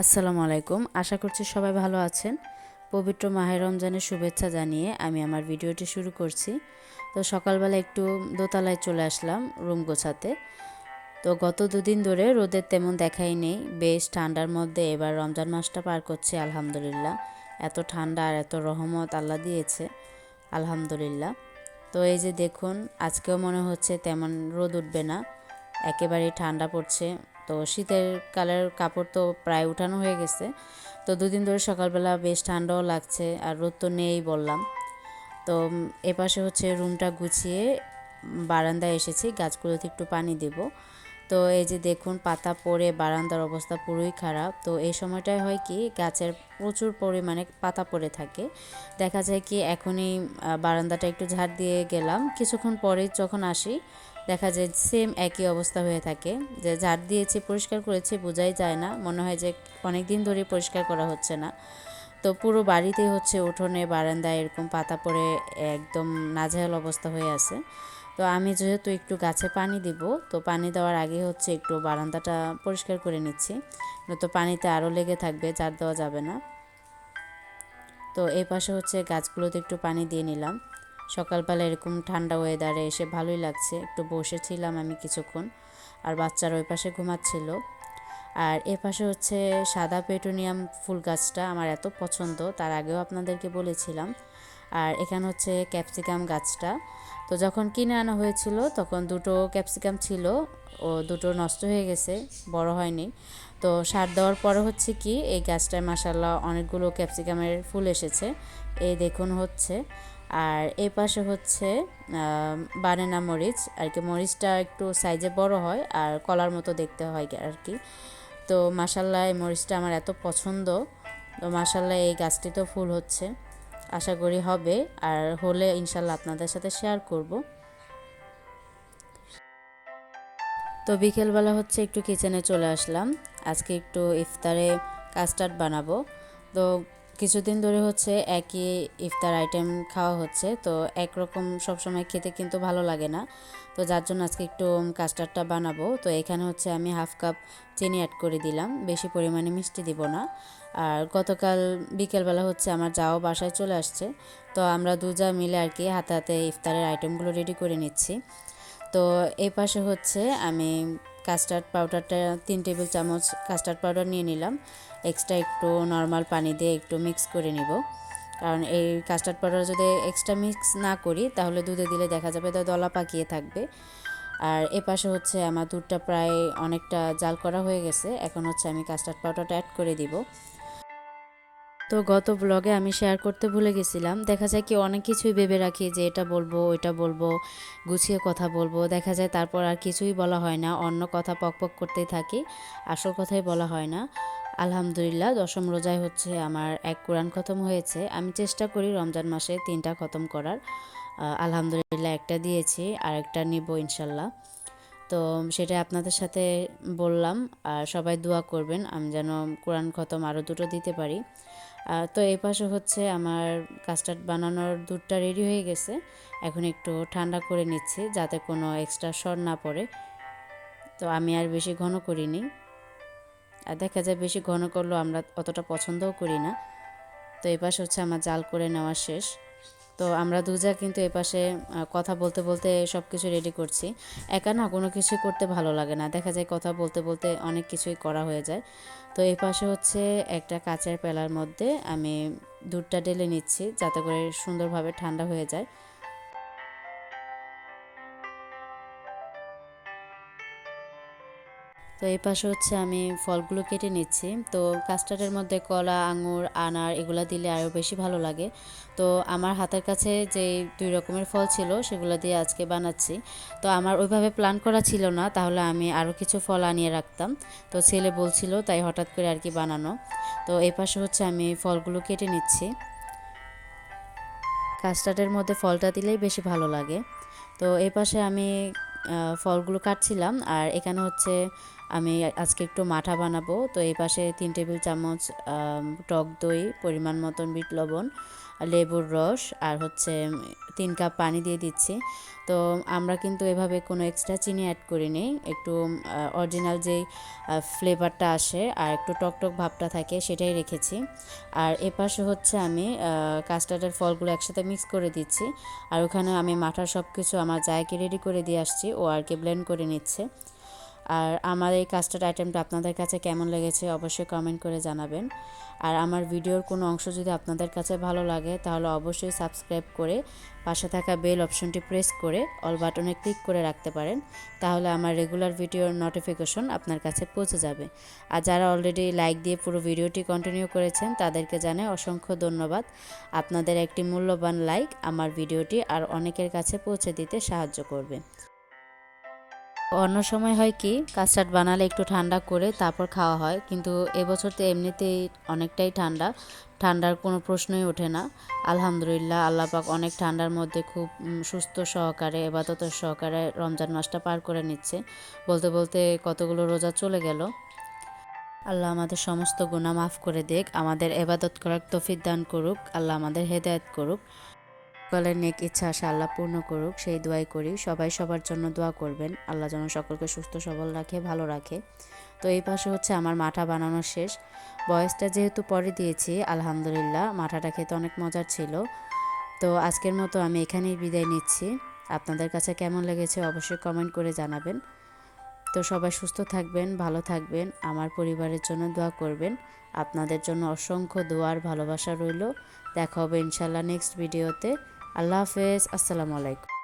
আসসালামু আলাইকুম। আশা করছি সবাই ভালো আছেন। পবিত্র মাহে রমজানের শুভেচ্ছা জানিয়ে আমি আমার ভিডিওটি শুরু করছি। তো সকালবেলা একটু দোতলায় চলে আসলাম রুম গোছাতে। তো গত দুদিন ধরে রোদের তেমন দেখাই নেই, বেশ ঠান্ডার মধ্যে এবার রমজান মাসটা পার করছি আলহামদুলিল্লাহ। এত ঠান্ডা আর এত রহমত আল্লাহ দিয়েছে আলহামদুলিল্লাহ। তো এই যে দেখুন, আজকেও মনে হচ্ছে তেমন রোদ উঠবে না, একেবারেই ঠান্ডা পড়ছে। তো শীতের কালের কাপড় তো প্রায় উঠানো হয়ে গেছে। তো দুদিন ধরে সকালবেলা বেশ ঠান্ডাও লাগছে, আর রোদ তো নেই বললাম। তো এপাশে হচ্ছে রুমটা গুছিয়ে বারান্দায় এসেছি, গাছগুলোতে একটু পানি দেব। তো এই যে দেখুন, পাতা পড়ে বারান্দার অবস্থা পুরোই খারাপ। তো এই সময়টায় হয় কি, গাছের প্রচুর পরিমাণে পাতা পড়ে থাকে। দেখা যায় কি, এখনই বারান্দাটা একটু ঝাড় দিয়ে গেলাম, কিছুক্ষণ পরে যখন আসি দেখা যায় সেম একই অবস্থা হয়ে থাকে। যে ঝাড় দিয়েছি, পরিষ্কার করেছি, বোঝাই যায় না, মনে হয় যে অনেক দিন ধরে পরিষ্কার করা হচ্ছে না। তো পুরো বাড়িতেই হচ্ছে উঠোনে বারান্দায় এরকম পাতা পড়ে একদম নাজেহাল অবস্থা হয়ে আছে। তো আমি যেহেতু একটু গাছে পানি দিব, তো পানি দেওয়ার আগে হচ্ছে একটু বারান্দাটা পরিষ্কার করে নিচ্ছি, নয়তো পানিতে আরও লেগে থাকবে, ঝাড় দেওয়া যাবে না। তো এই পাশে হচ্ছে গাছগুলোতে একটু পানি দিয়ে নিলাম। সকালবেলা এরকম ঠান্ডা ওয়েদারে এসে ভালোই লাগছে, একটু বসেছিলাম আমি কিছুক্ষণ, আর বাচ্চারা ওই পাশে ঘুমাচ্ছিল। আর এ পাশে হচ্ছে সাদা পেটুনিয়াম ফুল গাছটা আমার এত পছন্দ, তার আগেও আপনাদেরকে বলেছিলাম। আর এখানে হচ্ছে ক্যাপসিকাম গাছটা। তো যখন কিনে আনা হয়েছিল তখন দুটো ক্যাপসিকাম ছিল, ও দুটো নষ্ট হয়ে গেছে, বড় হয়নি। তো সার দেওয়ার পরে হচ্ছে কি, এই গাছটায় মাসাল্লাহ অনেকগুলো ক্যাপসিকামের ফুল এসেছে, এই দেখুন হচ্ছে। আর এই পাশে হচ্ছে বানানা মরিচ, আর কি মরিচটা একটু সাইজে বড় হয় আর কলার মতো দেখতে হয় আর কি। তো মাসাল্লাহ এই মরিচটা আমার এত পছন্দ। তো মাসাল্লাহ এই গাছটিতেও ফুল হচ্ছে, আশা করি হবে, আর হলে ইনশাল্লাহ আপনাদের সাথে শেয়ার করব। তো বিকেলবেলা হচ্ছে একটু কিচেনে চলে আসলাম, আজকে একটু ইফতারে কাস্টার্ড বানাবো। তো কিছুদিন ধরে হচ্ছে একই ইফতার আইটেম খাওয়া হচ্ছে, তো একরকম সবসময় খেতে কিন্তু ভালো লাগে না। তো যার জন্য আজকে একটু কাস্টার্ডটা বানাবো। তো এখানে হচ্ছে আমি হাফ কাপ চিনি অ্যাড করে দিলাম, বেশি পরিমাণে মিষ্টি দিব না। আর গতকাল বিকেলবেলা হচ্ছে আমার যাও বাসায় চলে আসছে, তো আমরা দুজা মিলে আর কি হাতে হাতে ইফতারের আইটেমগুলো রেডি করে নিচ্ছি। তো এই পাশে হচ্ছে আমি কাস্টার্ড পাউডারটা 3 টেবিল চামচ কাস্টার্ড পাউডার নিয়ে নিলাম, এক্সট্রা একটু নর্মাল পানি দিয়ে একটু মিক্স করে নিব। কারণ এই কাস্টার্ড পাউডার যদি এক্সট্রা মিক্স না করি তাহলে দুধে দিলে দেখা যাবে দলা পাকিয়ে থাকবে। আর এ পাশে হচ্ছে আমার দুধটা প্রায় অনেকটা জাল করা হয়ে গেছে, এখন হচ্ছে আমি কাস্টার্ড পাউডারটা অ্যাড করে দিব। তো গত ব্লগে আমি শেয়ার করতে ভুলে গেছিলাম, দেখা যায় কি অনেক কিছুই ভেবে রাখি যে এটা বলবো ওইটা বলবো, গুছিয়ে কথা বলবো, দেখা যায় তারপর আর কিছুই বলা হয় না, অন্য কথা পকপক করতেই থাকি, আসল কথাই বলা হয় না। আলহামদুলিল্লাহ, দশম রোজায় হচ্ছে আমার এক কোরআন খতম হয়েছে। আমি চেষ্টা করি রমজান মাসে 3টা খতম করার, আলহামদুলিল্লাহ একটা দিয়েছি, আর একটা নিব ইনশাল্লাহ। তো সেটা আপনাদের সাথে বললাম, আর সবাই দোয়া করবেন আমি যেন কোরআন খতম আরও দুটো দিতে পারি। তো এই পাশে হচ্ছে আমার কাস্টার্ড বানানোর দুধটা রেডি হয়ে গেছে, এখন একটু ঠান্ডা করে নিচ্ছি যাতে কোনো এক্সট্রা সর না পড়ে। তো আমি আর বেশি ঘন করিনি, আর দেখা যায় বেশি ঘন করলেও আমরা অতটা পছন্দও করি না। তো এই পাশে হচ্ছে আমার জাল করে নেওয়া শেষ। তো আমরা দুজা কিন্তু এপাশে কথা বলতে বলতে সব কিছু রেডি করছি। একা না কোনো কিছুই করতে ভালো লাগে না, দেখা যায় কথা বলতে বলতে অনেক কিছুই করা হয়ে যায়। তো এই পাশে হচ্ছে একটা কাঁচের পেলার মধ্যে আমি দুধটা ঢেলে নিচ্ছি যাতে করে সুন্দরভাবে ঠান্ডা হয়ে যায়। তো এই পাশে হচ্ছে আমি ফলগুলো কেটে নিচ্ছি। তো কাস্টার্ডের মধ্যে কলা, আঙুর, আনার এগুলো দিলে আরও বেশি ভালো লাগে। তো আমার হাতের কাছে যে 2 রকমের ফল ছিল সেগুলো দিয়ে আজকে বানাচ্ছি। তো আমার ওইভাবে প্ল্যান করা ছিল না, তাহলে আমি আরও কিছু ফল আনিয়ে রাখতাম। তো ছেলে বলছিল তাই হঠাৎ করে আর কি বানানো। তো এই পাশে হচ্ছে আমি ফলগুলো কেটে নিচ্ছি, কাস্টার্ডের মধ্যে ফলটা দিলেই বেশি ভালো লাগে। তো এই পাশে আমি ফলগুলো কাটছিলাম, আর এখানে হচ্ছে আমি আজকে একটু মাঠা বানাবো। তো এই পাশে 3 টেবিল চামচ টক দই, পরিমাণ মতন বিট লবণ, লেবুর রস আর হচ্ছে 3 কাপ পানি দিয়ে দিচ্ছি। তো আমরা কিন্তু এভাবে কোনো এক্সট্রা চিনি অ্যাড করিনি, একটু অরিজিনাল যেই ফ্লেভারটা আসে আর একটু টকটক ভাবটা থাকে সেটাই রেখেছি। আর এপাশে হচ্ছে আমি কাস্টার্ডের ফলগুলো একসাথে মিক্স করে দিচ্ছি। আর ওখানে আমি মাঠার সব কিছু আমার জায়গাকে রেডি করে দিয়ে আসছি, ও আর কি ব্লেন্ড করে নিচ্ছে। আর আমার এই কাস্টার্ড আইটেমটা আপনাদের কাছে কেমন লেগেছে অবশ্যই কমেন্ট করে জানাবেন। আর আমার ভিডিওর কোনো অংশ যদি আপনাদের কাছে ভালো লাগে তাহলে অবশ্যই সাবস্ক্রাইব করে পাশে থাকা বেল অপশনটি প্রেস করে অল বাটনে ক্লিক করে রাখতে পারেন, তাহলে আমার রেগুলার ভিডিওর নোটিফিকেশন আপনার কাছে পৌঁছে যাবে। আর যারা অলরেডি লাইক দিয়ে পুরো ভিডিওটি কন্টিনিউ করেছেন তাদেরকে জানাই অসংখ্য ধন্যবাদ। আপনাদের একটি মূল্যবান লাইক আমার ভিডিওটি আর অনেকের কাছে পৌঁছে দিতে সাহায্য করবে। অন্য সময় হয় কি কাস্টার্ড বানালে একটু ঠান্ডা করে তারপর খাওয়া হয়, কিন্তু এবছর তো এমনিতেই অনেকটাই ঠান্ডার কোনো প্রশ্নই ওঠে না। আলহামদুলিল্লাহ, আল্লাহ পাক অনেক ঠান্ডার মধ্যে খুব সুস্থ সহকারে ইবাদতের সহকারে রমজান মাসটা পার করে নিচ্ছে। বলতে বলতে কতগুলো রোজা চলে গেল। আল্লাহ আমাদের সমস্ত গুনাহ মাফ করে দেখ, আমাদের ইবাদত করার তৌফিক দান করুক, আল্লাহ আমাদের হেদায়েত করুক। সকলের নেক ইচ্ছা আশা আল্লাহ পূর্ণ করুক সেই দোয়াই করি। সবাই সবার জন্য দোয়া করবেন, আল্লাহ যেন সকলকে সুস্থ সবল রাখে, ভালো রাখে। তো এই পাশে হচ্ছে আমার মাঠা বানানো শেষ। বয়সটা যেহেতু পরে দিয়েছি, আলহামদুলিল্লাহ মাঠাটা খেতে অনেক মজার ছিল। তো আজকের মতো আমি এখানেই বিদায় নিচ্ছি। আপনাদের কাছে কেমন লেগেছে অবশ্যই কমেন্ট করে জানাবেন। তো সবাই সুস্থ থাকবেন, ভালো থাকবেন, আমার পরিবারের জন্য দোয়া করবেন। আপনাদের জন্য অসংখ্য দোয়ার ভালোবাসা রইল। দেখা হবে ইনশাল্লাহ নেক্সট ভিডিওতে। আল্লাহ হাফেজ, আসসালামু আলাইকুম।